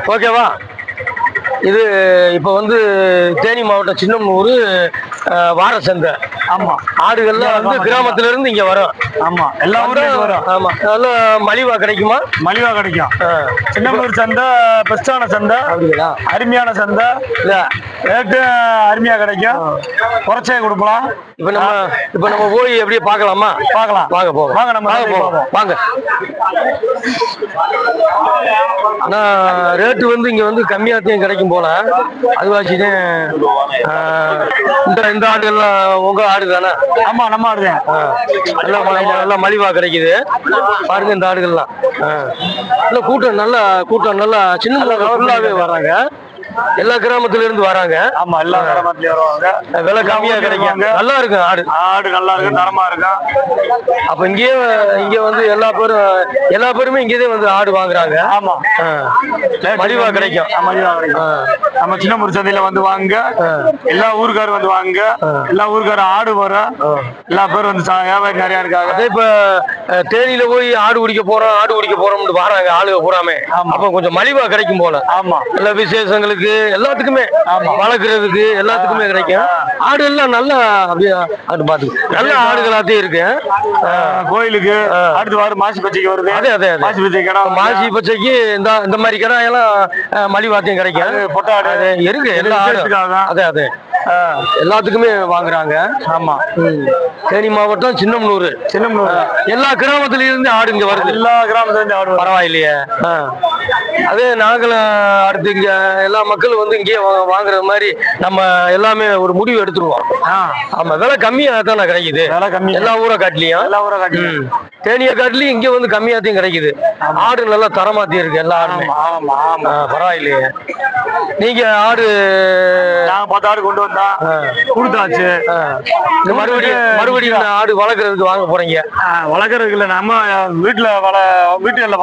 ஓகேவா? இது இப்போ வந்து தேனி மாவட்டம் சின்னமனூர் வார சந்தை. ஆமா, ஆடுகள்லாம் வந்து கிராமத்துல இருந்து இங்க வரும். ஆமா, எல்லா ஊரும் வரும். ஆமா, நல்லா மலிவா கிடைக்குமா? மலிவா கிடைக்கும். சின்னமனூர் சந்தை பெஸ்டான சந்தை, அப்படிங்களா? அருமையான சந்தை. இல்ல ரேட்டு அருமையா கிடைக்கும், குறைச்சே கொடுக்கலாம். இப்ப நம்ம போய் எப்படியே பார்க்கலாமா? பார்க்கலாம், வாங்க போவோம். வாங்க, நம்ம போவோம் வாங்க. ஆனா ரேட்டு வந்து இங்க வந்து கம்மியாத்தையும் கிடைக்கும் போல. அதுவாச்சுதான் இந்த ஆடுகள்லாம் உங்க ஆடு தானே? ஆமா, நம்ம ஆடுதான். நல்லா மலிவா கிடைக்குது பாருங்க. இந்த ஆடுகள்லாம் கூட்டம் நல்லா சின்ன ஃபுல்லாவே வர்றாங்க. எல்லா கிராமத்துல இருந்து வராங்க. ஆமா, எல்லா கிராமத்துலயும் வருவாங்க. விலை கம்மியா கிடைக்கும். நல்லா இருக்கு ஆடு நல்லா இருக்கு, தரமா இருக்கும். அப்ப இங்க வந்து எல்லா பேருமே இங்கேதான் வந்து ஆடு வாங்குறாங்க. ஆமா, மலிவா கிடைக்கும். நம்ம சின்னமனூர் சந்தையில வந்து வாங்க, எல்லா ஊருக்காரும் வந்து வாங்க. எல்லா ஊருக்காரும் ஆடு வரும். எல்லா பேரும் வந்து வியாபாரி நிறைய இருக்காங்க. அதே இப்ப தேனியில போய் ஆடு குடிக்க போறோம்னு வராங்க ஆளுக பூராமே. அப்ப கொஞ்சம் மலிவா கிடைக்கும் போல. ஆமா, எல்லா விசேஷங்களுக்கு எல்லாத்துக்குமே வளர்க்கறதுக்கு எல்லாத்துக்குமே கிடைக்கும். ஆடு எல்லாம் நல்லா அப்படியே பாத்து நல்ல ஆடுகளாத்தே இருக்கு. கோயிலுக்கு அடுத்து வாரம் மாசி பச்சைக்கு வருது. அதே மாசி பச்சைக்கு இந்த மாதிரி கடாயெல்லாம் மலிவாத்தையும் கிடைக்கும். பொட்டாடு இருக்கு எல்லா ஆடும். அதே எல்லாத்துக்குமே வாங்குறாங்க. ஆமா, தேனி மாவட்டம் சின்னமனூர் எல்லா கிராமத்துல இருந்து ஆடு இங்க வருது. எல்லா கிராமத்துல இருந்து ஆடு. பரவாயில்லையே. அதே நாங்களும் அடுத்து இங்க எல்லா மக்களும் வந்து இங்கேயே வாங்குறது மாதிரி நம்ம எல்லாமே ஒரு முடிவு எடுத்துருவோம். ஆமா, விலை கம்மியா தானே கிடைக்குது. எல்லா ஊரை காட்டிலையும் தேனியை காட்டிலையும் இங்க வந்து கம்மியாத்தையும் கிடைக்குது. ஆடு நல்லா தரமாத்தையும் இருக்கு எல்லா ஆடுமே. பரவாயில்லையே. நீங்க ஆடு 10 ஆடு கொண்டு வந்தா கொடுத்தாச்சு. மறுபடியும் ஆடு வளர்க்கறதுக்கு வாங்க போறீங்க? வளர்க்கறதுக்கு இல்ல, நம்ம வீட்டுல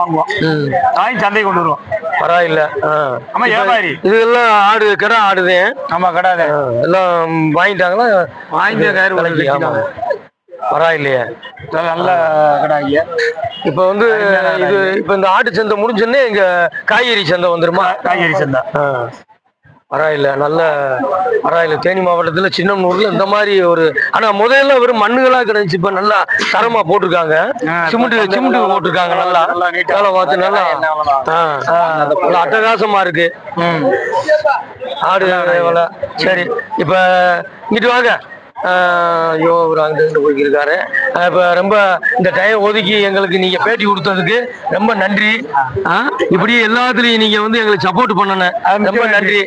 வாங்குவோம். வாங்கி சந்தை கொண்டு வருவோம். பரவாயில்ல. ஆமா, வியாபாரி இதெல்லாம் ஆடு கடை ஆடுதேன். ஆமா, கடை எல்லாம் வாங்கிட்டாங்களா? பரவாயில்லையே, நல்ல கடாய்ங்க. இப்ப வந்து இப்ப இந்த ஆட்டு சந்தை முடிஞ்சோடனே இங்க காய்கறி சந்தை வந்துருமா? காய்கறி சந்தை. பரவாயில்ல, நல்ல பரவாயில்ல. தேனி மாவட்டத்துல சின்னமனூர்ல இந்த மாதிரி ஆனா முதல்ல வெறும் மண்ணுகளா கிடைச்சு. இப்ப நல்லா தரமா போட்டிருக்காங்க. சிமெண்ட் போட்டிருக்காங்க. நல்லா வேலை பார்த்து நல்லா அட்டகாசமா இருக்கு ஆடு வேலை. சரி, இப்ப இங்கிட்டு வாங்க. ஒரு அங்கிருந்து போயிருக்காரு. இப்ப ரொம்ப இந்த டைம் ஒதுக்கி எங்களுக்கு நீங்க பேட்டி கொடுத்ததுக்கு ரொம்ப நன்றி. இப்படி எல்லாத்துலயும் நீங்க வந்து எங்களுக்கு சப்போர்ட் பண்ணணும். ரொம்ப நன்றி.